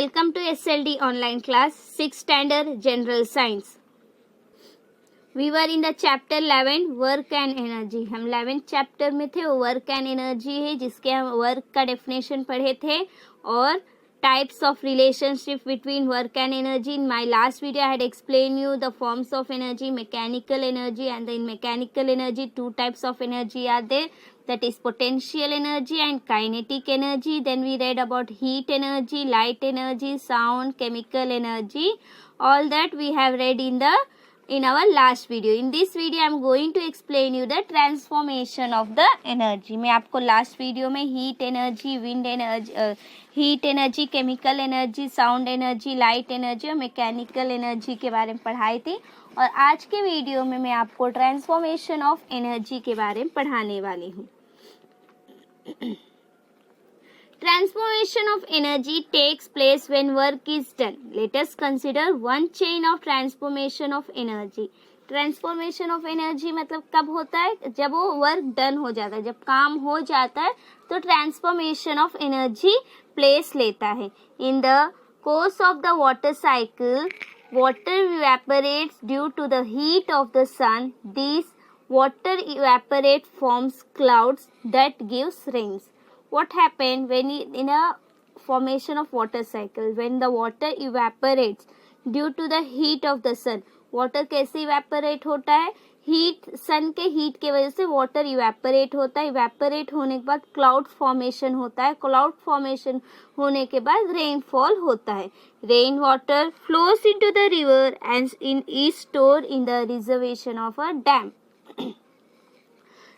welcome to SLD online class 6th standard general science. We were in the chapter 11 work and energy. हम 11th chapter में थे, वो work and energy है जिसके हम work का definition पढ़े थे और types of relationship between work and energy. In my last video I had explained you the forms of energy, mechanical energy, and in mechanical energy two types of energy are there, that is potential energy and kinetic energy. Then we read about heat energy, light energy, sound, chemical energy. All that we have read in our last video. In this video I am going to explain you the transformation of the energy. मैं आपको last video में heat energy, wind energy, heat energy, chemical energy, sound energy, light energy और mechanical energy के बारे में पढ़ाई थी और आज के वीडियो में मैं आपको transformation of energy के बारे में पढ़ाने वाली हूँ. Transformation of energy takes place when work is done. Let us consider one chain of transformation of energy. Transformation of energy मतलब कब होता है? जब वो work done हो जाता है, जब काम हो जाता है तो transformation of energy place लेता है. In the course of the water cycle, water evaporates due to the heat of the sun. These water evaporate forms clouds that gives rains. What happened when in a formation of water cycle, when the water evaporates due to the heat of the sun? water कैसे evaporate होता है? heat, sun के heat के वजह से water evaporate होता है. evaporate होने के बाद cloud formation होता है. cloud formation होने के बाद rainfall होता है. rain water flows into the river and is stored in the reservation of a dam.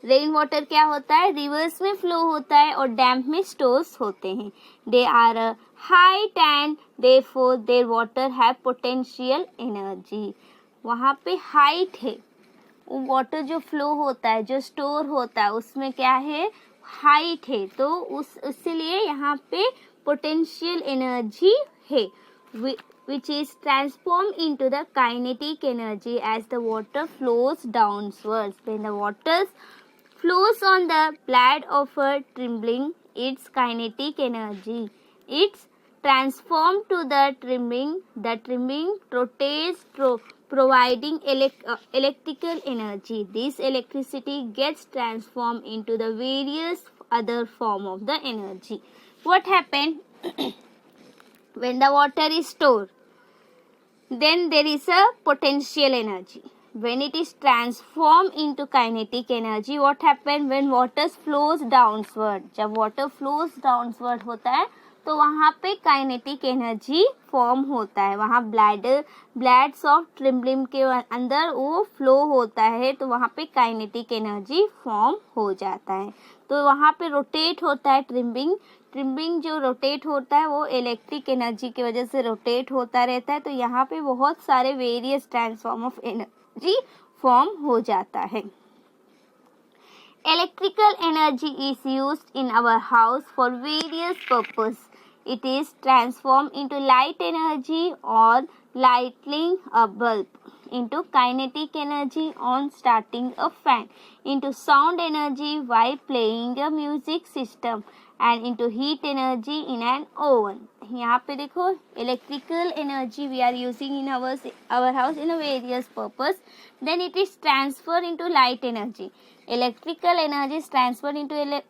Rain water क्या होता है? रिवर्स में फ्लो होता है और डैम में स्टोर्स होते हैं. They are height and therefore there water have potential energy. वहाँ पे हाइट है, वाटर जो फ्लो होता है, जो स्टोर होता है, उसमें क्या है? हाइट है. तो इसलिए यहाँ पे पोटेंशियल एनर्जी है which is transformed into the kinetic energy as the water flows downwards. When the water flows on the blade of a trembling, its kinetic energy. It's transformed to the trembling. The trembling rotates, providing electrical energy. This electricity gets transformed into the various other form of the energy. What happened? When the water is stored, then there is a potential energy. When it is transformed into kinetic energy, what happens? When water flows downward, जब water flows downward होता है तो वहाँ पे kinetic energy form होता है. वहाँ blades of trembling के अंदर वो flow होता है तो वहाँ पे kinetic energy form हो जाता है. तो वहाँ पे rotate होता है ट्रिम्बिंग जो रोटेट होता है वो इलेक्ट्रिक एनर्जी की वजह से रोटेट होता रहता है. तो यहाँ पे बहुत सारे various transform of energy form हो जाता है. Electrical energy is used in our house for various purpose. It is transform into light energy और lighting a bulb, into kinetic energy on starting a fan, into sound energy while playing a music system, and into heat energy in an oven. यहाँ पे देखो electrical energy we are using in our house in a various purpose. Then it is transferred into light energy. Electrical energy is transferred into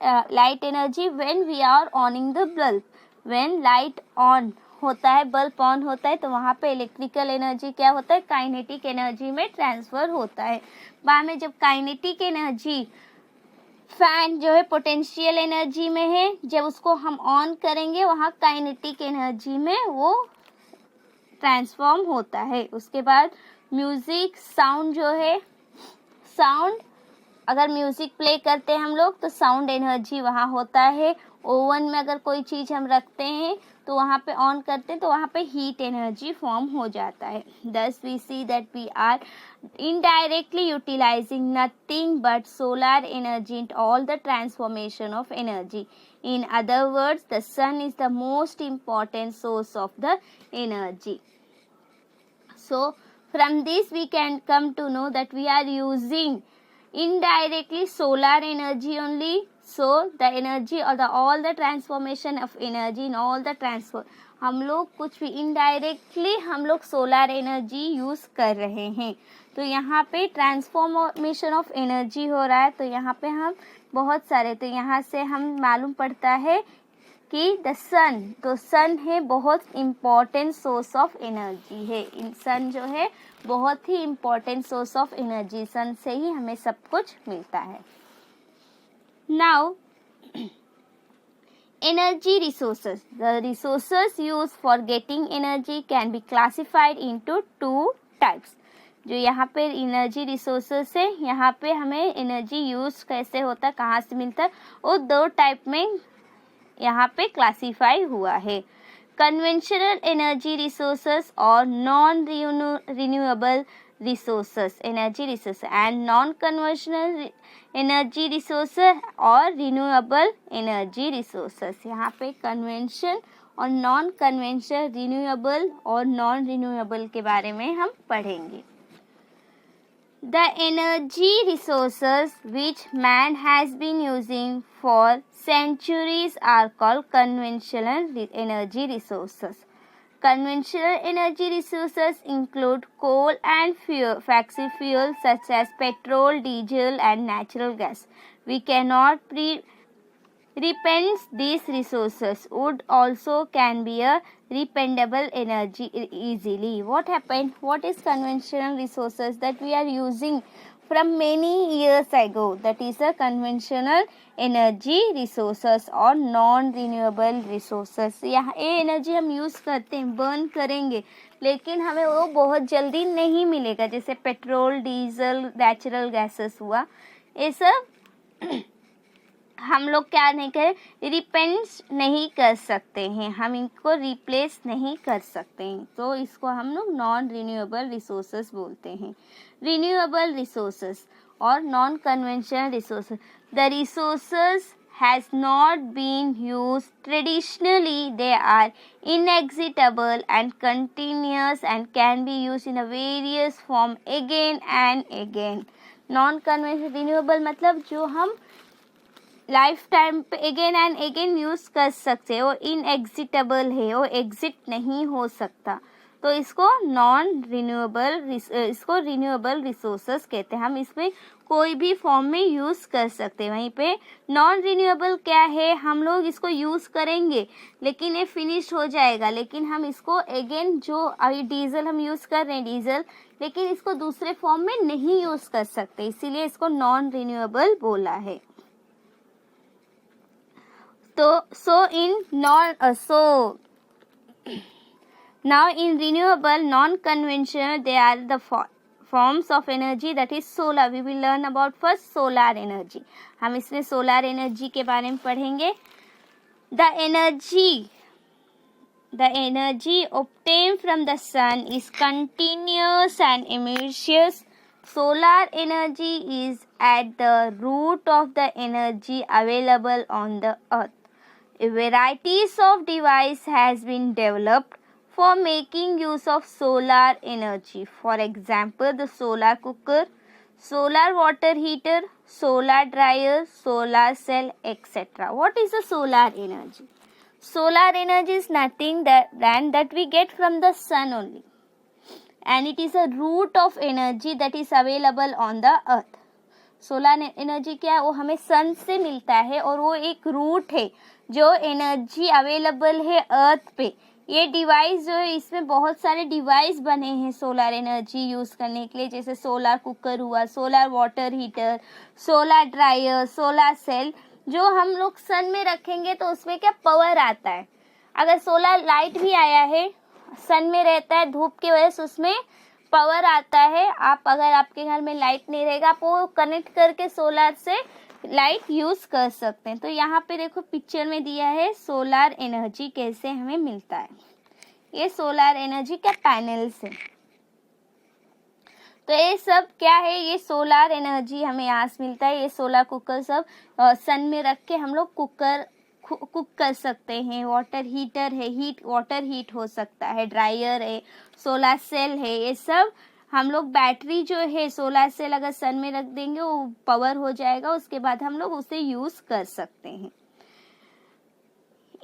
light energy when we are oning the bulb. When light on होता है, bulb on होता है तो वहाँ पे electrical energy क्या होता है? काइनेटिक एनर्जी में ट्रांसफर होता है. बाद में जब काइनेटिक एनर्जी फैन जो है पोटेंशियल एनर्जी में है, जब उसको हम ऑन करेंगे वहाँ काइनेटिक एनर्जी में वो ट्रांसफॉर्म होता है. उसके बाद म्यूजिक साउंड जो है, साउंड अगर म्यूजिक प्ले करते हैं हम लोग तो साउंड एनर्जी वहाँ होता है. ओवन में अगर कोई चीज़ हम रखते हैं तो वहाँ पे ऑन करते हैं तो वहाँ पे हीट एनर्जी फॉर्म हो जाता है. Thus we see that we are indirectly utilizing nothing but solar energy in all the transformation of energy. In other words, the sun is the most important source of the energy. So from this we can come to know that we are using indirectly solar energy only. So the energy or all the transformation of energy in all the हम लोग कुछ भी indirectly हम लोग solar energy use कर रहे हैं। तो यहाँ पे ट्रांसफॉर्मेशन ऑफ एनर्जी हो रहा है। तो यहाँ पे हम बहुत सारे, तो यहाँ से हम मालूम पड़ता है कि द सन, तो सन है बहुत इम्पॉर्टेंट सोर्स ऑफ एनर्जी है। सन जो है बहुत ही इम्पॉर्टेंट सोर्स ऑफ एनर्जी, सन से ही हमें सब कुछ मिलता है। Now energy resources. The resources used for getting energy can be classified into two types. जो यहाँ पे एनर्जी रिसोर्सेस है, यहाँ पे हमें एनर्जी यूज कैसे होता है, कहाँ से मिलता है, वो दो टाइप में यहाँ पे क्लासीफाई हुआ है। कन्वेंशनल एनर्जी रिसोर्सेस और non renewable resources, energy resources, and non-conventional energy resources और renewable energy resources। यहाँ पे convention और नॉन कन्वेंशनल, रिन्यूएबल और नॉन रिन्यूएबल के बारे में हम पढ़ेंगे। The energy resources which man has been using for centuries are called conventional energy resources. Conventional energy resources include coal and fossil fuels such as petrol, diesel, and natural gas. We cannot replace these resources. Wood also can be a rependable energy easily. What happened? What is conventional resources that we are using from many years ago? That is a conventional energy resources और non renewable resources. यहाँ ये energy हम use करते हैं, burn करेंगे, लेकिन हमें वो बहुत जल्दी नहीं मिलेगा। जैसे पेट्रोल, डीजल, नेचुरल गैसेस हुआ, ये सब हम लोग क्या नहीं करें, रिप्लेस नहीं कर सकते हैं, हम इनको रिप्लेस नहीं कर सकते हैं। तो इसको हम लोग नॉन रिन्यूएबल रिसोर्सेस बोलते हैं। रिन्यूएबल रिसोर्सेस और non conventional resources, the resources has not been used traditionally. They are inexhaustible and continuous and can be used in a various form again and again. Non conventional, renewable मतलब जो हम life time पे again and again use कर सकते हैं, वो इनएग्जिटेबल है, वो एग्जिट नहीं हो सकता। तो इसको नॉन रिन्यूएबल, इसको रिन्यूएबल रिसोर्सेस कहते हैं। हम इसमें कोई भी फॉर्म में यूज़ कर सकते हैं। वहीं पे नॉन रिन्यूएबल क्या है, हम लोग इसको यूज़ करेंगे लेकिन ये फिनिश हो जाएगा, लेकिन हम इसको अगेन, जो अभी डीजल हम यूज़ कर रहे हैं डीजल, लेकिन इसको दूसरे फॉर्म में नहीं यूज़ कर सकते, इसीलिए इसको नॉन रिन्यूएबल बोला है। Now in renewable, non-conventional, they are the forms of energy, that is solar. We will learn about first solar energy. हम इसमें solar energy के बारे में पढ़ेंगे। The energy obtained from the sun is continuous and immeasurable. Solar energy is at the root of the energy available on the earth. Varieties of device has been developed for making use of solar energy. For example, the solar cooker, solar water heater, solar dryer, solar cell, etc. What is the solar energy? Solar energy is nothing than that we get from the sun only, and it is a root of energy that is available on the earth. Solar energy क्या है, वो हमें सन से मिलता है और वो एक रूट है जो एनर्जी अवेलेबल है अर्थ पे। ये डिवाइस जो है, इसमें बहुत सारे डिवाइस बने हैं सोलर एनर्जी यूज़ करने के लिए, जैसे सोलर कुकर हुआ, solar water heater, solar dryer, solar cell, जो हम लोग सन में रखेंगे तो उसमें क्या पावर आता है। अगर सोलर लाइट भी आया है, सन में रहता है, धूप की वजह से उसमें पावर आता है। आप अगर आपके घर में लाइट नहीं रहेगा, आप वो कनेक्ट करके सोलर से लाइट यूज़ कर सकते हैं। तो यहाँ पे देखो पिक्चर में दिया है सोलर एनर्जी कैसे हमें मिलता है। ये सोलर एनर्जी का पैनल से, तो ये सब क्या है, ये सोलर एनर्जी हमें यहाँ से मिलता है। ये सोलर कुकर सब सन में रख के हम लोग कुक कर सकते हैं। वाटर हीटर है, वाटर हीट हो सकता है, ड्रायर है, सोलर सेल है, ये सब हम लोग बैटरी जो है सोलर सेल अगर सन में रख देंगे वो पावर हो जाएगा, उसके बाद हम लोग उसे यूज़ कर सकते हैं।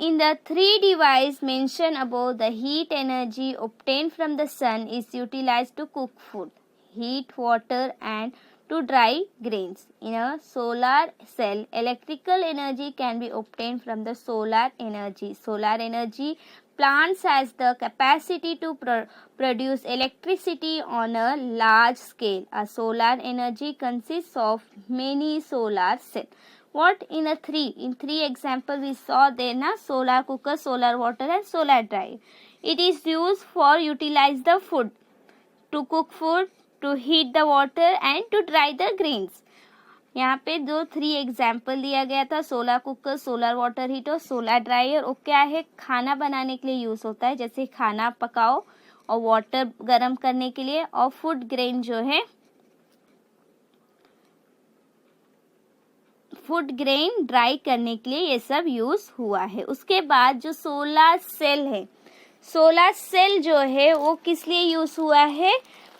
In the three devices mentioned above, the heat energy obtained from the sun is utilized to cook food, heat water, and to dry grains. In a solar cell, electrical energy can be obtained from the solar energy. Solar energy plants has the capacity to produce electricity on a large scale. A solar energy consists of many solar cells. What in three example we saw there na, solar cooker, solar water and solar dryer. It is used for utilize the food, to cook food, to heat the water and to dry the grains. यहाँ पे जो 3 example दिया गया था, solar cooker, solar water heater, solar dryer, वो क्या है, खाना बनाने के लिए यूज़ होता है, जैसे खाना पकाओ, और वाटर गर्म करने के लिए, और फूड ग्रेन जो है, फूड ग्रेन ड्राई करने के लिए ये सब यूज़ हुआ है. उसके बाद जो सोलर सेल है, सोलर सेल जो है वो किस लिए यूज़ हुआ है,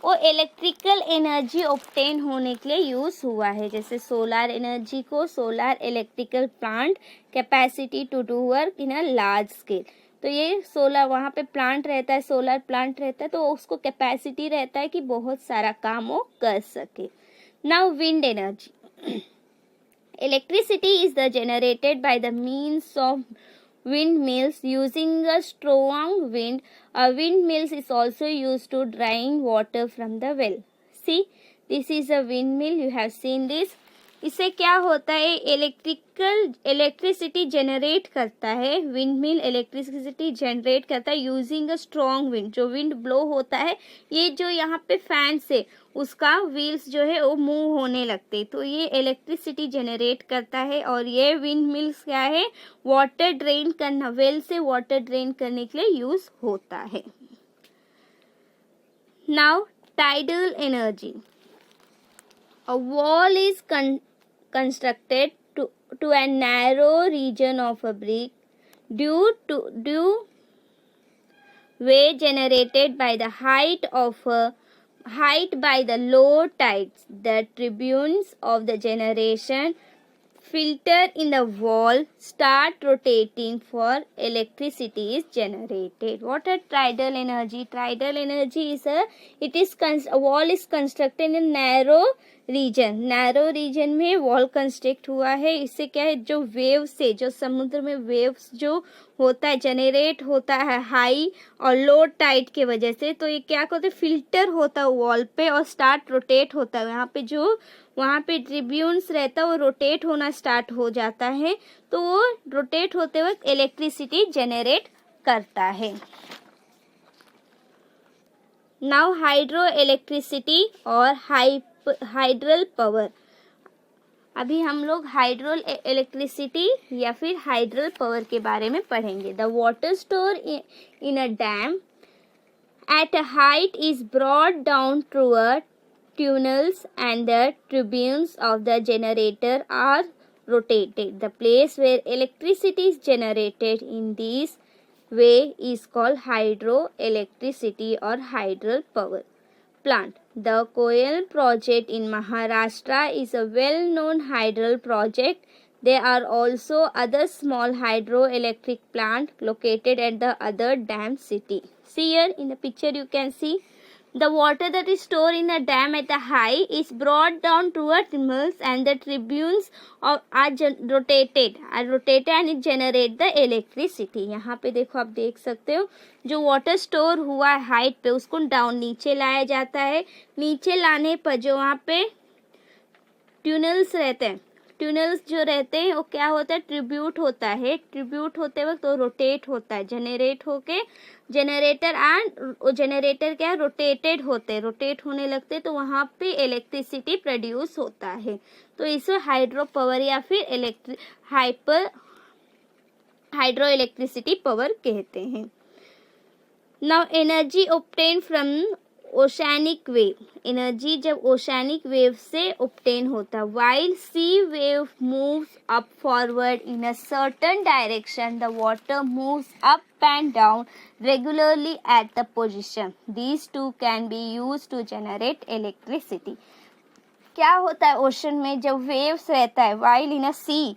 वो इलेक्ट्रिकल एनर्जी ऑब्टेन होने के लिए यूज़ हुआ है. जैसे सोलर एनर्जी को solar electrical plant capacity to do work in a large scale. तो ये सोलर वहाँ पे प्लांट रहता है, सोलर प्लांट रहता है, तो उसको कैपेसिटी रहता है कि बहुत सारा काम वो कर सके. Now wind energy. Electricity is generated by the means of windmills using a strong wind. A windmill is also used to drawing water from the well. See, this is a windmill. You have seen this. इससे क्या होता है, electricity generate करता है. Windmill electricity generate करता है using a strong wind. जो wind blow होता है, ये जो यहाँ पे फैन से उसका व्हील्स जो है वो मूव होने लगते, तो ये इलेक्ट्रिसिटी जनरेट करता है. और ये विंड मिल्स क्या है, वाटर ड्रेन करना, वेल से वाटर ड्रेन करने के लिए यूज होता है. Now tidal energy. A wall is constructed to a narrow region of a brick due way generated by the height by the low tides. The turbines of the generation filter in the wall start rotating for electricity is generated. What a tidal energy? Tidal energy is a wall is constructed in narrow region. Narrow region में wall construct हुआ है. इससे क्या है, जो wave से, जो समुद्र में वेव्स जो होता है, जनरेट होता है हाई और लो टाइड के वजह से, तो ये क्या करते हैं, फिल्टर होता है वॉल पे और स्टार्ट रोटेट होता है. यहाँ पे जो वहाँ पे ट्रिब्यून्स रहता है वो रोटेट होना स्टार्ट हो जाता है, तो वो रोटेट होते वक्त इलेक्ट्रिसिटी जनरेट करता है. नाउ हाइड्रो इलेक्ट्रिसिटी और हाइड्रल पावर. अभी हम लोग हाइड्रो इलेक्ट्रिसिटी या फिर हाइड्रल पावर के बारे में पढ़ेंगे. The water store in a dam at a height is brought down through a tunnels and the turbines of the generator are rotated. The place where electricity is generated in this way is called hydroelectricity or hydral power plant. The Koyal project in Maharashtra is a well-known hydral project. There are also other small hydroelectric plants located at the other dam city. See here in the picture you can see the water that is stored in a dam at a high is brought down toward tunnels and the turbines are rotated and it generate the electricity. यहाँ पे देखो, आप देख सकते हो जो water store हुआ है हाइट पे, उसको डाउन नीचे लाया जाता है. नीचे लाने पर जो वहाँ पे ट्यूनल्स रहते हैं, ट्यूनल्स जो रहते हैं वो क्या होता है, ट्रिब्यूट होता है. ट्रिब्यूट होते वक्त वो रोटेट होता है, जनरेट होके जनरेटर एंड जनरेटर क्या रोटेटेड होते, रोटेट होने लगते, तो वहाँ पे इलेक्ट्रिसिटी प्रोड्यूस होता है. तो इसे हाइड्रो पावर या फिर हाइड्रो इलेक्ट्रिसिटी पावर कहते हैं. Now energy obtain from oceanic wave. Energy जब ओशैनिक वेव से ऑब्टेन होता. While sea wave moves up forward in a certain direction, the water moves up and down regularly at the position. These two can be use to generate electricity. क्या होता है ocean में जब waves रहता है, while in a sea,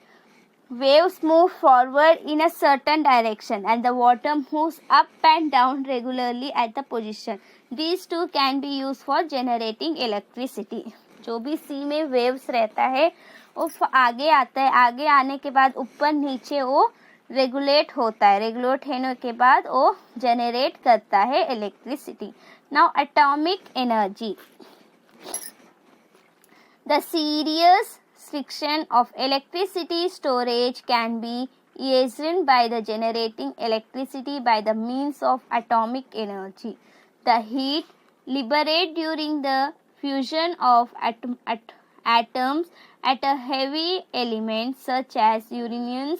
waves move forward in a certain direction and the water moves up and down regularly at the position. These two can be used for generating electricity. जो भी सी में waves रहता है वो आगे आता है, आगे आने के बाद ऊपर नीचे वो रेगुलेट होता है, रेगुलेट होने के बाद वो जनरेट करता है electricity. Now atomic energy. The serious restriction of electricity storage can be eased by the generating electricity by the means of atomic energy. The heat liberated during the fusion of atoms at a heavy element such as uranium,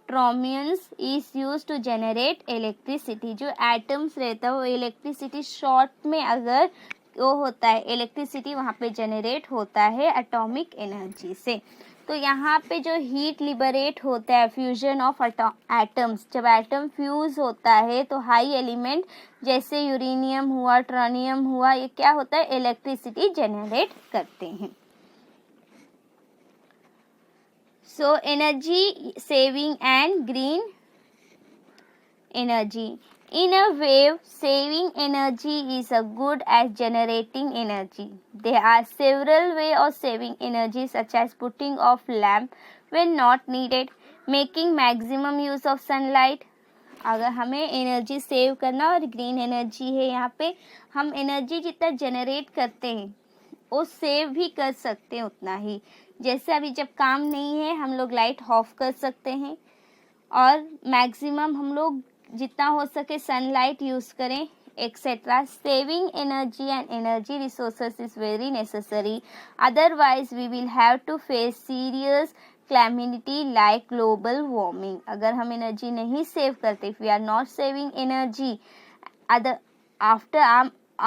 thorium is used to generate electricity. जो atoms रहता है वो electricity short में अगर वो होता है electricity वहाँ पे जनरेट होता है एटॉमिक एनर्जी से. तो यहाँ पे जो हीट लिबरेट होता है फ्यूजन ऑफ एटम्स, जब एटम फ्यूज होता है तो हाई एलिमेंट जैसे यूरेनियम हुआ, ट्रोनियम हुआ, ये क्या होता है इलेक्ट्रिसिटी जनरेट करते हैं. So energy saving and green energy. In a wave, saving energy is as good as generating energy. There are several ways of saving energy such as putting off lamp when not needed, making maximum use of sunlight. अगर हमें energy save करना और green energy है, यहाँ पे हम energy जितना generate करते हैं वो सेव भी कर सकते हैं उतना ही. जैसे अभी जब काम नहीं है हम लोग लाइट ऑफ कर सकते हैं और मैक्सिमम हम लोग जितना हो सके सनलाइट यूज करें etcetera. Saving energy and energy resources is very necessary, otherwise we will have to face serious calamity like global warming. अगर हम एनर्जी नहीं सेव करते, if we are not saving energy,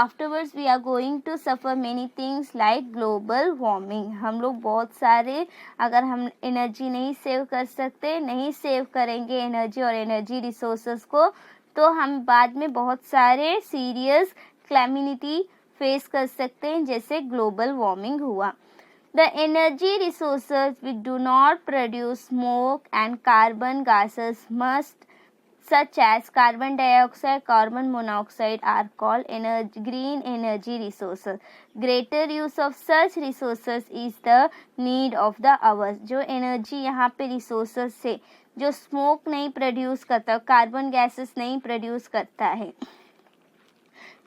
afterwards we are going to suffer many things like global warming. हम लोग बहुत सारे, अगर हम एनर्जी नहीं सेव कर सकते, नहीं सेव करेंगे एनर्जी और एनर्जी रिसोर्सेस को, तो हम बाद में बहुत सारे सीरियस कैलेमिटी फेस कर सकते हैं जैसे ग्लोबल वार्मिंग हुआ. The energy resources which do not produce smoke and carbon gases such as carbon dioxide, carbon monoxide are called green energy resources. Greater use of such resources is the need of the hour. जो energy यहाँ पे resources से जो smoke नहीं produce करता, carbon gases नहीं produce करता है,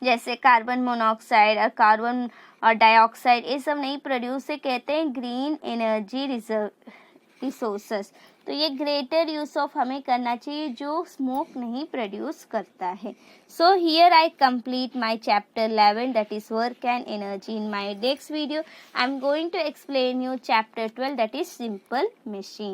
जैसे कार्बन मोनोऑक्साइड और कार्बन और डाइऑक्साइड, ये सब नहीं प्रोड्यूस से कहते हैं ग्रीन एनर्जी रिसोर्सेस. तो ये ग्रेटर यूज ऑफ हमें करना चाहिए जो स्मोक नहीं प्रोड्यूस करता है. So here I complete my chapter 11 that is work and energy. In my next video I am going to explain you chapter 12 that is simple machine.